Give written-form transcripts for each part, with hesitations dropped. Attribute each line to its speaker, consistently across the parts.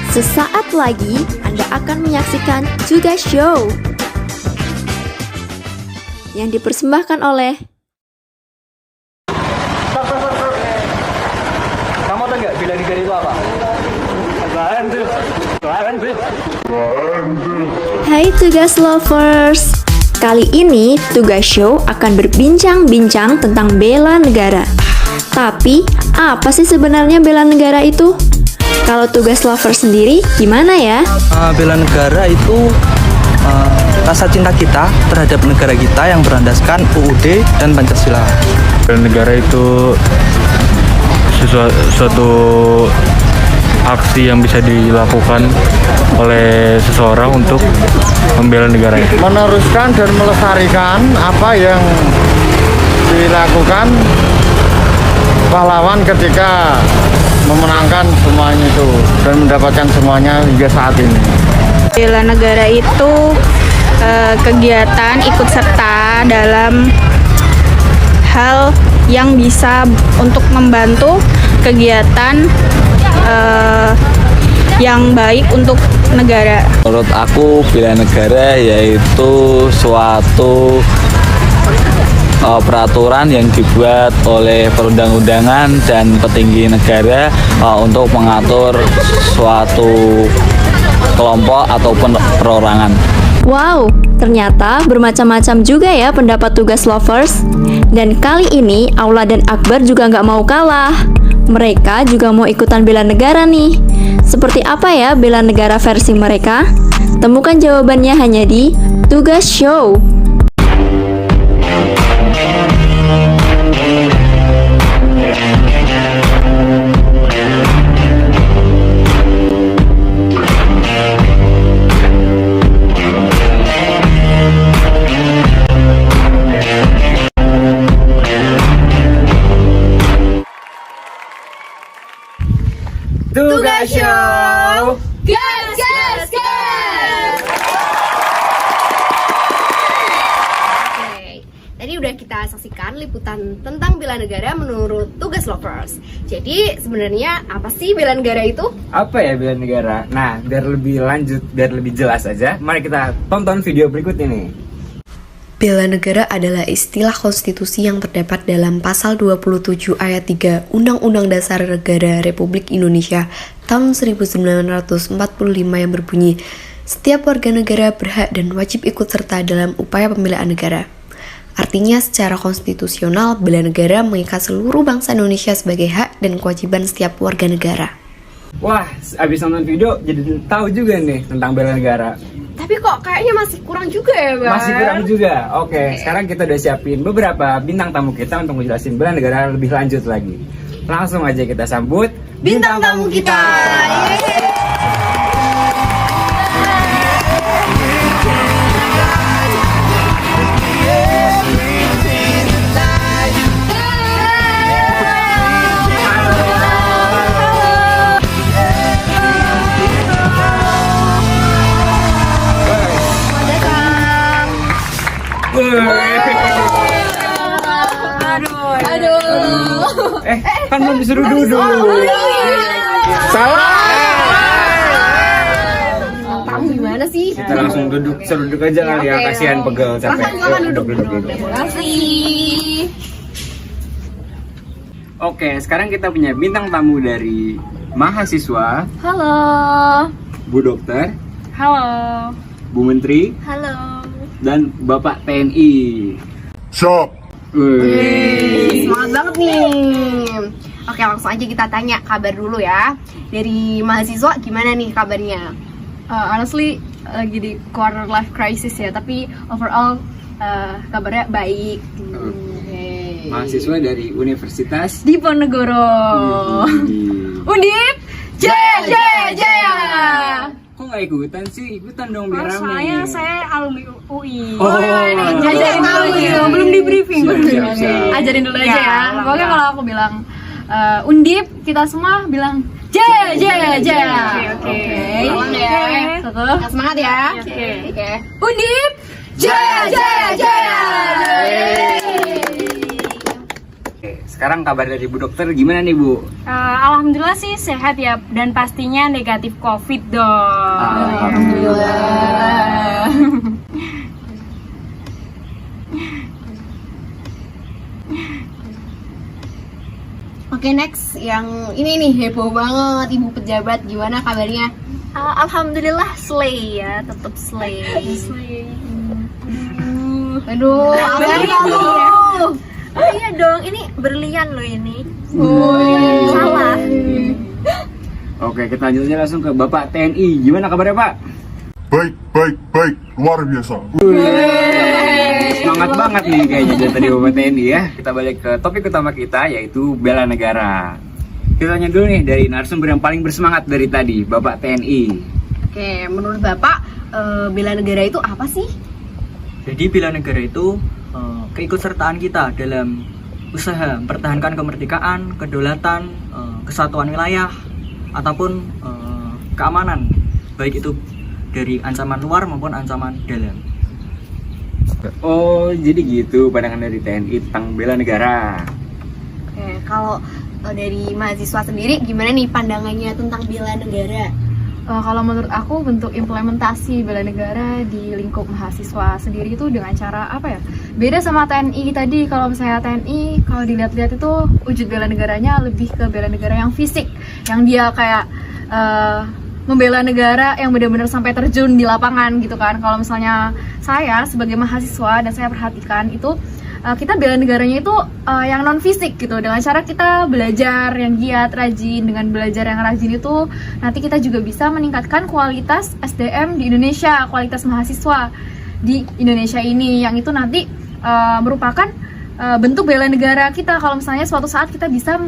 Speaker 1: Sesaat lagi Anda akan menyaksikan Tugas Show yang dipersembahkan oleh
Speaker 2: Kamu tahu nggak bela negara itu apa? Apaan tuh?
Speaker 1: Hai Tugas Lovers. Kali ini Tugas Show akan berbincang-bincang tentang bela negara. Tapi, apa sih sebenarnya bela negara itu? Kalau Tugas Lovers sendiri, gimana ya?
Speaker 3: Bela negara itu rasa cinta kita terhadap negara kita yang berlandaskan UUD dan Pancasila.
Speaker 4: Bela negara itu suatu aksi yang bisa dilakukan oleh seseorang untuk membela negaranya.
Speaker 5: Meneruskan dan melestarikan apa yang dilakukan pahlawan ketika memenangkan semuanya itu dan mendapatkan semuanya hingga saat ini.
Speaker 6: Bela negara itu kegiatan ikut serta dalam hal yang bisa untuk membantu kegiatan yang baik untuk negara.
Speaker 7: Menurut aku bela negara yaitu suatu peraturan yang dibuat oleh perundang-undangan dan petinggi negara untuk mengatur suatu kelompok ataupun perorangan.
Speaker 1: Wow, ternyata bermacam-macam juga ya pendapat Tugas Lovers. Dan kali ini Aula dan Akbar juga nggak mau kalah. Mereka juga mau ikutan bela negara nih. Seperti apa ya bela negara versi mereka? Temukan jawabannya hanya di Tugas Show.
Speaker 2: Tugas Show.
Speaker 6: Gas, gas, gas!
Speaker 8: Oke, tadi udah kita saksikan liputan tentang bela negara menurut Tugas Lovers. Jadi sebenarnya apa sih bela negara itu?
Speaker 2: Apa ya bela negara? Nah, biar lebih lanjut, biar lebih jelas aja, mari kita tonton video berikut ini.
Speaker 9: Bela negara adalah istilah konstitusi yang terdapat dalam pasal 27 ayat 3 Undang-Undang Dasar Negara Republik Indonesia tahun 1945 yang berbunyi, setiap warga negara berhak dan wajib ikut serta dalam upaya pembelaan negara. Artinya secara konstitusional, bela negara mengikat seluruh bangsa Indonesia sebagai hak dan kewajiban setiap warga negara.
Speaker 2: Wah, abis nonton video jadi tahu juga nih tentang bela negara.
Speaker 8: Tapi kok kayaknya masih kurang juga ya, Bang?
Speaker 2: Masih kurang juga. Oke, sekarang kita udah siapin beberapa bintang tamu kita untuk menjelasin bela negara lebih lanjut lagi. Langsung aja kita sambut
Speaker 8: Bintang tamu kita.
Speaker 2: Kan belum disuruh duduk.
Speaker 5: Salah.
Speaker 8: Kamu gimana sih?
Speaker 2: Kita langsung duduk, suruh duduk aja kali ya, kasihan pegel capek.
Speaker 8: Silakan duduk.
Speaker 2: Duduk.
Speaker 8: Kasih.
Speaker 2: Oke, sekarang kita punya bintang tamu dari mahasiswa,
Speaker 6: Halo.
Speaker 2: Bu Dokter,
Speaker 6: Halo.
Speaker 2: Bu Menteri,
Speaker 6: Halo.
Speaker 2: dan Bapak TNI.
Speaker 5: Siap.
Speaker 8: Semangat banget nih. Oke, langsung aja kita tanya kabar dulu ya. Dari mahasiswa gimana nih kabarnya?
Speaker 6: Honestly, lagi di quarter life crisis ya, tapi overall kabarnya baik.
Speaker 2: Mahasiswa dari Universitas
Speaker 6: Diponegoro. Undip. Jaya, jaya, jaya.
Speaker 2: Kok nggak ikutan sih? Ikutan dong biar rame.
Speaker 6: Soalnya saya alumni UI.
Speaker 2: Oh,
Speaker 6: Ajarin dulu gitu, belum di briefing.
Speaker 2: Siap.
Speaker 6: Ajarin dulu aja ya. Pokoknya kalau aku bilang Undip, kita semua bilang Jaya, jaya, jaya. Oke. Ulang ya. Satu.
Speaker 8: Semangat ya.
Speaker 6: Oke.
Speaker 8: Undip, jaya, jaya, jaya.
Speaker 2: Oke, sekarang kabar dari Bu Dokter gimana nih Bu?
Speaker 6: Alhamdulillah sih sehat ya, dan pastinya negatif COVID dong.
Speaker 2: Alhamdulillah.
Speaker 8: Oke, next yang ini nih heboh banget, Ibu Pejabat, gimana kabarnya?
Speaker 6: Alhamdulillah slay ya, tetap slay.
Speaker 8: Aduh, apa kamu?
Speaker 1: Oh iya dong, ini berlian loh ini.
Speaker 2: Salah. Oke, kita lanjut aja langsung ke Bapak TNI. Gimana kabarnya Pak?
Speaker 10: Baik, luar biasa.
Speaker 2: Semangat banget nih kayaknya dari tadi Bapak TNI ya. Kita balik ke topik utama kita, yaitu bela negara. Kita tanya dulu nih dari narasumber yang paling bersemangat dari tadi, Bapak TNI.
Speaker 8: Oke, menurut Bapak bela negara itu apa sih?
Speaker 3: Jadi bela negara itu keikutsertaan kita dalam usaha mempertahankan kemerdekaan, kedaulatan, kesatuan wilayah, ataupun keamanan, baik itu dari ancaman luar maupun ancaman dalam.
Speaker 2: Oh, jadi gitu pandangan dari TNI tentang bela negara.
Speaker 8: Oke, kalau dari mahasiswa sendiri gimana nih pandangannya tentang bela negara?
Speaker 6: Kalau menurut aku bentuk implementasi bela negara di lingkup mahasiswa sendiri itu dengan cara apa ya? Beda sama TNI tadi. Kalau misalnya TNI kalau dilihat-lihat itu wujud bela negaranya lebih ke bela negara yang fisik, yang dia kayak membela negara yang benar-benar sampai terjun di lapangan gitu kan. Kalau misalnya saya sebagai mahasiswa dan saya perhatikan itu kita bela negaranya itu yang non fisik gitu, dengan cara kita belajar yang giat, rajin. Dengan belajar yang rajin itu nanti kita juga bisa meningkatkan kualitas SDM di Indonesia, kualitas mahasiswa di Indonesia ini, yang itu nanti merupakan bentuk bela negara kita kalau misalnya suatu saat kita bisa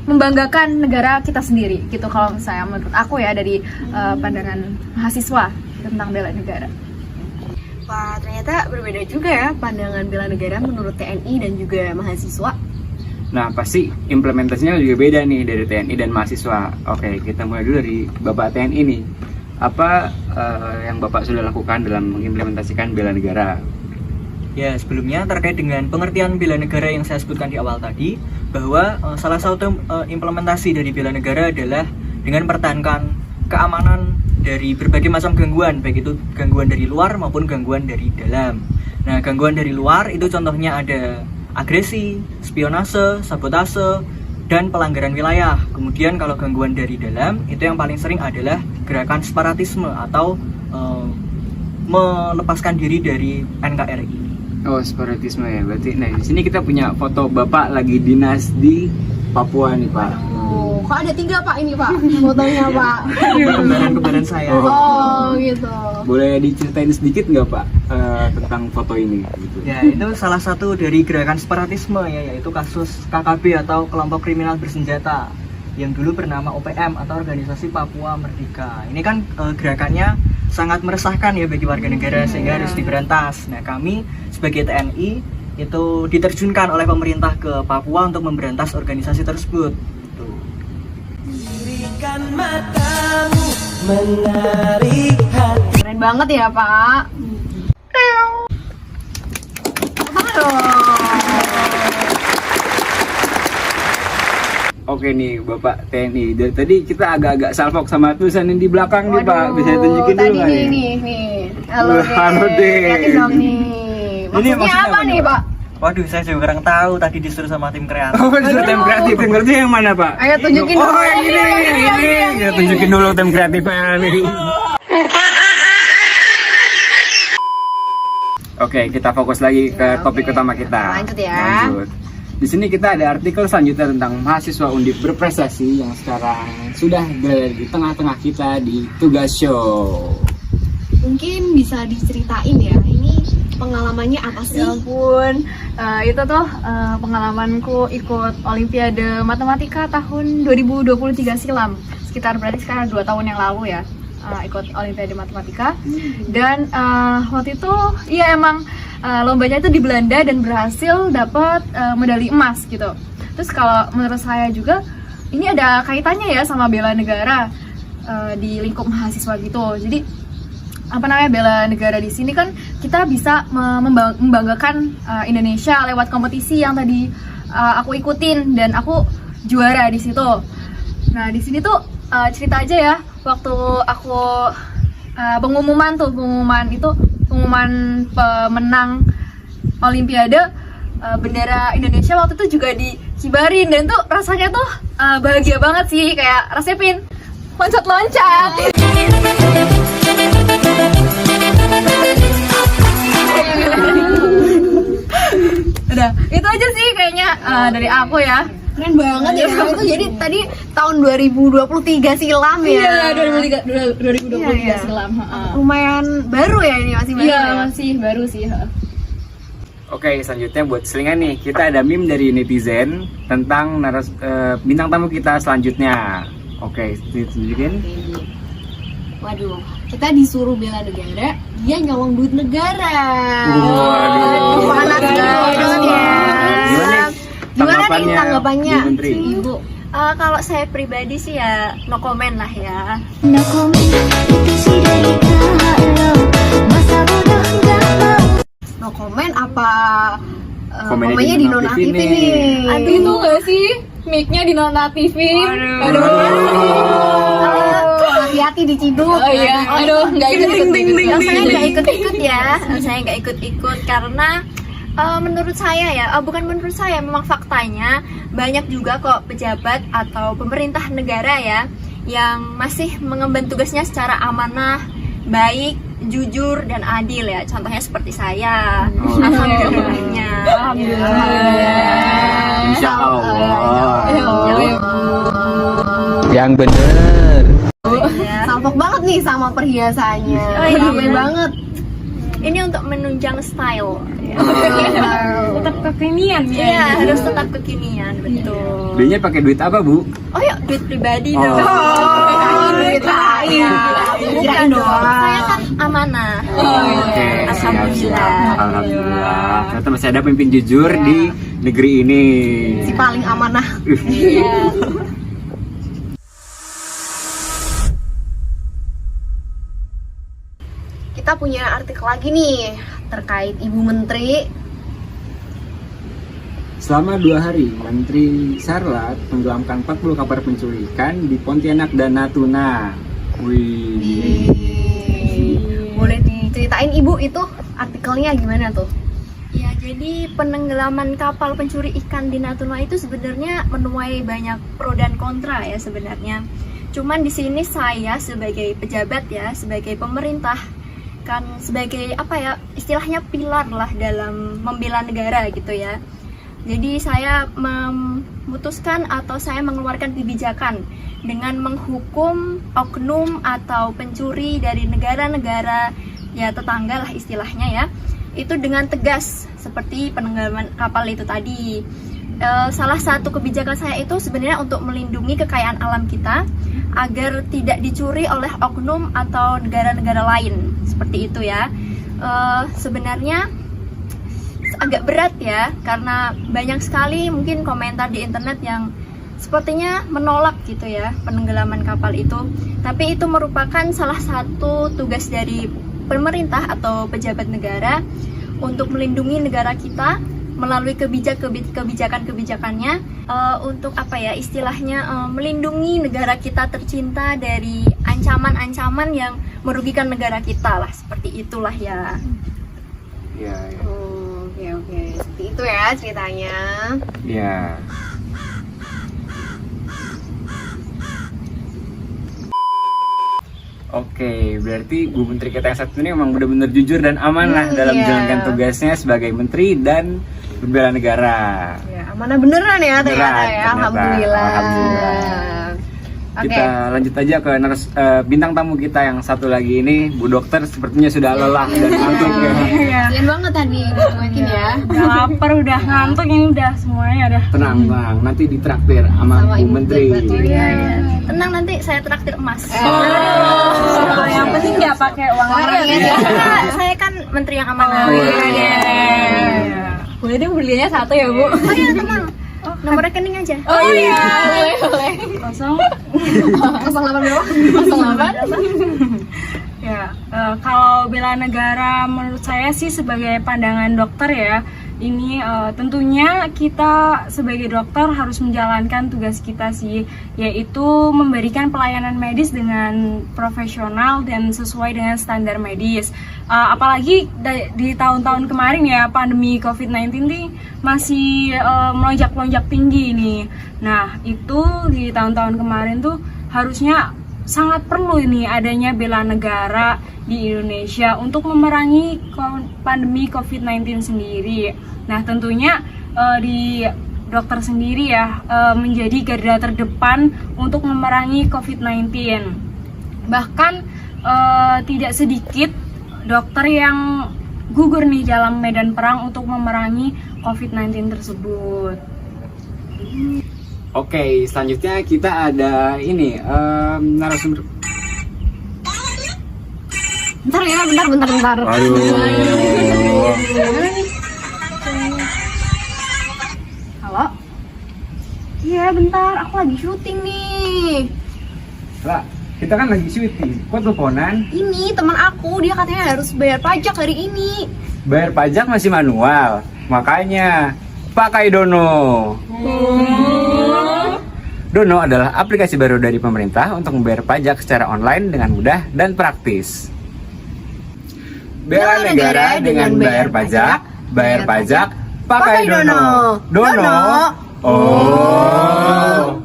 Speaker 6: membanggakan negara kita sendiri gitu. Kalau misalnya menurut aku ya dari pandangan mahasiswa tentang bela negara.
Speaker 8: Wah, ternyata berbeda juga ya pandangan bela negara menurut TNI dan juga mahasiswa.
Speaker 2: Nah, pasti implementasinya juga beda nih dari TNI dan mahasiswa. Oke, kita mulai dulu dari Bapak TNI nih. Apa yang Bapak sudah lakukan dalam mengimplementasikan bela negara?
Speaker 3: Ya, sebelumnya terkait dengan pengertian bela negara yang saya sebutkan di awal tadi, bahwa salah satu implementasi dari bela negara adalah dengan mempertahankan keamanan dari berbagai macam gangguan, baik itu gangguan dari luar maupun gangguan dari dalam. Nah, gangguan dari luar itu contohnya ada agresi, spionase, sabotase, dan pelanggaran wilayah. Kemudian kalau gangguan dari dalam, itu yang paling sering adalah gerakan separatisme atau melepaskan diri dari NKRI.
Speaker 2: Oh, separatisme ya. Berarti nah di sini kita punya foto Bapak lagi dinas di Papua nih, Pak.
Speaker 8: Oh, kok ada 3 Pak ini Pak fotonya Pak?
Speaker 3: Kembaran saya.
Speaker 8: Oh gitu.
Speaker 2: Boleh diceritain sedikit nggak Pak tentang foto ini? Gitu.
Speaker 3: Ya, itu salah satu dari gerakan separatisme ya, yaitu kasus KKB atau kelompok kriminal bersenjata yang dulu bernama OPM atau Organisasi Papua Merdeka. Ini kan gerakannya sangat meresahkan ya bagi warga negara sehingga harus diberantas. Nah, kami sebagai TNI itu diterjunkan oleh pemerintah ke Papua untuk memberantas organisasi tersebut.
Speaker 8: Keren banget ya Pak.
Speaker 2: Oke nih Bapak TNI, dari tadi kita agak-agak salfok sama tulisan yang di belakang nih Pak. Bisa tunjukin dulu nggak nih?
Speaker 8: Nih. Halo
Speaker 2: deh.
Speaker 8: Yakin dong nih. Maksudnya apa nih Pak?
Speaker 3: Waduh, saya juga kurang tahu, tadi disuruh sama tim kreatif.
Speaker 2: Oh, disuruh tim kreatif. Tim kreatif yang mana Pak?
Speaker 8: Ayo tunjukin dulu.
Speaker 2: Oh, yang ini. Ya, tunjukin dulu tim kreatifnya nih. Oke, kita fokus lagi ke topik utama kita.
Speaker 8: Lanjut ya.
Speaker 2: Lanjut. Di sini kita ada artikel selanjutnya tentang mahasiswa Undip berprestasi yang sekarang sudah berada di tengah-tengah kita di Tugas Show.
Speaker 8: Mungkin bisa diceritain ya, ini pengalamannya apa sih?
Speaker 6: Ya ampun, itu tuh pengalamanku ikut Olimpiade Matematika tahun 2023 silam. Sekitar berarti sekarang 2 tahun yang lalu ya, ikut Olimpiade Matematika. Dan waktu itu, iya emang lombanya itu di Belanda dan berhasil dapat medali emas gitu. Terus kalau menurut saya juga, ini ada kaitannya ya sama bela negara di lingkup mahasiswa gitu. Jadi bela negara di sini kan kita bisa membanggakan Indonesia lewat kompetisi yang tadi aku ikutin dan aku juara di situ. Nah di sini tuh cerita aja ya, waktu aku pengumuman pemenang Olimpiade, bendera Indonesia waktu itu juga dikibarin dan tuh rasanya tuh bahagia banget sih, kayak rasanya pengen loncat-loncat. Udah, itu aja sih kayaknya dari aku ya.
Speaker 8: Keren banget ya. Itu jadi tadi tahun 2023 silam ya.
Speaker 6: Iya, 2023
Speaker 8: Iya.
Speaker 6: silam.
Speaker 8: Lumayan baru ya ini, masih baru.
Speaker 6: Iya,
Speaker 8: ya?
Speaker 6: masih baru sih.
Speaker 2: Oke, selanjutnya buat selingan nih, kita ada meme dari netizen tentang bintang tamu kita selanjutnya. Oke, tunjukin.
Speaker 8: Waduh, kita disuruh bela negara, dia nyolong duit negara.
Speaker 2: Waduh.
Speaker 8: Panas banget ya. Gimana nih tanggapannya,
Speaker 2: Bu Menteri?
Speaker 8: Ibu?
Speaker 1: Kalau saya pribadi sih ya no comment lah ya.
Speaker 8: No comment apa
Speaker 2: Komennya
Speaker 8: komennya dinonaktifin
Speaker 2: dinonaktifin
Speaker 8: nih?
Speaker 6: Aduh, itu gak sih mic-nya dinonaktifin? Aduh.
Speaker 8: Hati-hati diciduk.
Speaker 6: Oh iya, aduh, nggak ikut-ikut.
Speaker 1: Saya nggak ikut-ikut ya. Saya nggak ikut-ikut karena menurut saya ya, bukan menurut saya, memang faktanya banyak juga kok pejabat atau pemerintah negara ya yang masih mengemban tugasnya secara amanah, baik, jujur dan adil ya. Contohnya seperti saya. Alhamdulillahnya.
Speaker 2: Insya Allah.
Speaker 7: Yang bener.
Speaker 8: Salfok banget nih sama perhiasannya.
Speaker 1: iya.
Speaker 8: Rame banget.
Speaker 1: Ini untuk menunjang style.
Speaker 6: Tetap kekinian ya.
Speaker 1: Iya, harus tetap kekinian, betul.
Speaker 2: Belinya pakai duit apa, Bu?
Speaker 1: Oh ya, duit pribadi
Speaker 2: Oh.
Speaker 1: dong.
Speaker 8: Duit lain.
Speaker 1: Bukan dong, saya kan amanah.
Speaker 2: Oke,
Speaker 1: Alhamdulillah.
Speaker 2: siap. Alhamdulillah. Ternyata masih ada pemimpin jujur di negeri ini.
Speaker 8: Si paling amanah. Kita punya artikel lagi nih terkait Ibu Menteri.
Speaker 2: Selama 2 hari, Menteri Sarlat tenggelamkan 40 kapal pencuri ikan di Pontianak dan Natuna. Wih.
Speaker 8: Boleh diceritain Ibu itu artikelnya gimana tuh?
Speaker 1: Ya, jadi penenggelaman kapal pencuri ikan di Natuna itu sebenarnya menuai banyak pro dan kontra ya sebenarnya. Cuman di sini saya sebagai pejabat ya, sebagai pemerintah, kan sebagai istilahnya pilar lah dalam membela negara gitu ya. Jadi saya memutuskan atau saya mengeluarkan kebijakan dengan menghukum oknum atau pencuri dari negara-negara ya tetangga lah istilahnya ya, itu dengan tegas seperti penenggelaman kapal itu tadi. Salah satu kebijakan saya itu sebenarnya untuk melindungi kekayaan alam kita agar tidak dicuri oleh oknum atau negara-negara lain, seperti itu ya. Sebenarnya agak berat ya, karena banyak sekali mungkin komentar di internet yang sepertinya menolak gitu ya penenggelaman kapal itu. Tapi itu merupakan salah satu tugas dari pemerintah atau pejabat negara untuk melindungi negara kita melalui kebijakan-kebijakannya, untuk istilahnya melindungi negara kita tercinta dari ancaman-ancaman yang merugikan negara kita lah, seperti itulah ya.
Speaker 2: Ya.
Speaker 8: Oke, seperti itu ya ceritanya.
Speaker 2: Ya. Oke, berarti Bu Menteri kita yang satu ini memang benar-benar jujur dan amanah dalam menjalankan tugasnya sebagai menteri dan pembela negara.
Speaker 8: Ya, amanah beneran ya ternyata
Speaker 2: Beneran,
Speaker 8: ya.
Speaker 2: ternyata.
Speaker 8: Alhamdulillah. Oke.
Speaker 2: Kita lanjut aja ke bintang tamu kita yang satu lagi ini, Bu Dokter sepertinya sudah lelah dan ngantuk ya.
Speaker 8: Kasian banget tadi mungkin ya.
Speaker 6: Udah lapar, udah ngantuk, ini udah semuanya udah.
Speaker 2: Tenang bang, nanti ditraktir sama Bu
Speaker 8: Ibu
Speaker 2: Menteri.
Speaker 8: Menteri.
Speaker 1: Tenang, nanti saya traktir emas.
Speaker 6: Yang penting nggak pakai uang orang ya.
Speaker 1: Karena saya kan menteri yang amanah.
Speaker 6: Boleh deh belinya satu ya Bu.
Speaker 1: Oh iya, tenang.
Speaker 8: Nomor rekening aja.
Speaker 6: Oh iya, boleh.
Speaker 8: 08 berapa?
Speaker 6: 08. Ya, kalau bela negara menurut saya sih sebagai pandangan dokter ya, ini tentunya kita sebagai dokter harus menjalankan tugas kita sih, yaitu memberikan pelayanan medis dengan profesional dan sesuai dengan standar medis. Apalagi di tahun-tahun kemarin ya, pandemi COVID-19 ini masih melonjak-lonjak tinggi nih. Nah, itu di tahun-tahun kemarin tuh harusnya sangat perlu ini adanya bela negara di Indonesia untuk memerangi pandemi COVID-19 sendiri. Nah, tentunya di dokter sendiri ya menjadi garda terdepan untuk memerangi COVID-19. Bahkan tidak sedikit dokter yang gugur nih dalam medan perang untuk memerangi COVID-19 tersebut.
Speaker 2: Oke, selanjutnya kita ada ini narasumber.
Speaker 8: Bentar ya, bentar. Halo? Iya, bentar. Aku lagi syuting nih.
Speaker 2: Lah, kita kan lagi syuting. Kok teleponan?
Speaker 8: Ini teman aku, dia katanya harus bayar pajak hari ini.
Speaker 2: Bayar pajak masih manual. Makanya pakai Dono. Dono adalah aplikasi baru dari pemerintah untuk membayar pajak secara online dengan mudah dan praktis. Bela negara dengan bayar pajak pakai Dono. Dono. Oh.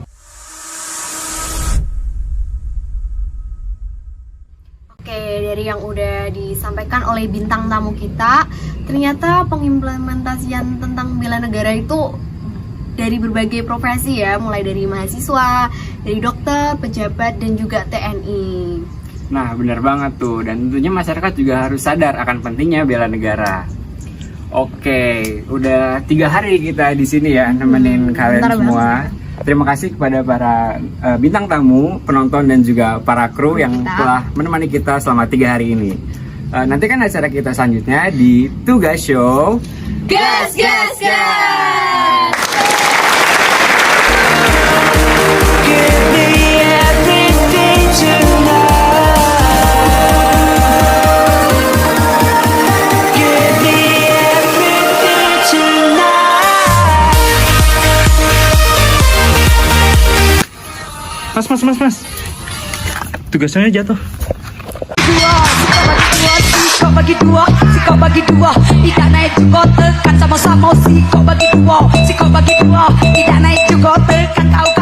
Speaker 8: Oke, dari yang udah disampaikan oleh bintang tamu kita, ternyata pengimplementasian tentang bela negara itu dari berbagai profesi ya, mulai dari mahasiswa, dari dokter, pejabat, dan juga TNI.
Speaker 2: Nah, benar banget tuh. Dan tentunya masyarakat juga harus sadar akan pentingnya bela negara. Oke, udah 3 hari kita di sini ya, nemenin kalian semua. Terima kasih kepada para bintang tamu, penonton, dan juga para kru yang telah menemani kita selama 3 hari ini. Nantikan acara kita selanjutnya di Tugas Show.
Speaker 8: Gas, gas, gas!
Speaker 4: Mas. Tugasnya jatuh.
Speaker 11: Bagi dua, tidak naik juga tekan sama-sama si kau bagi dua, tidak naik juga tekan kau.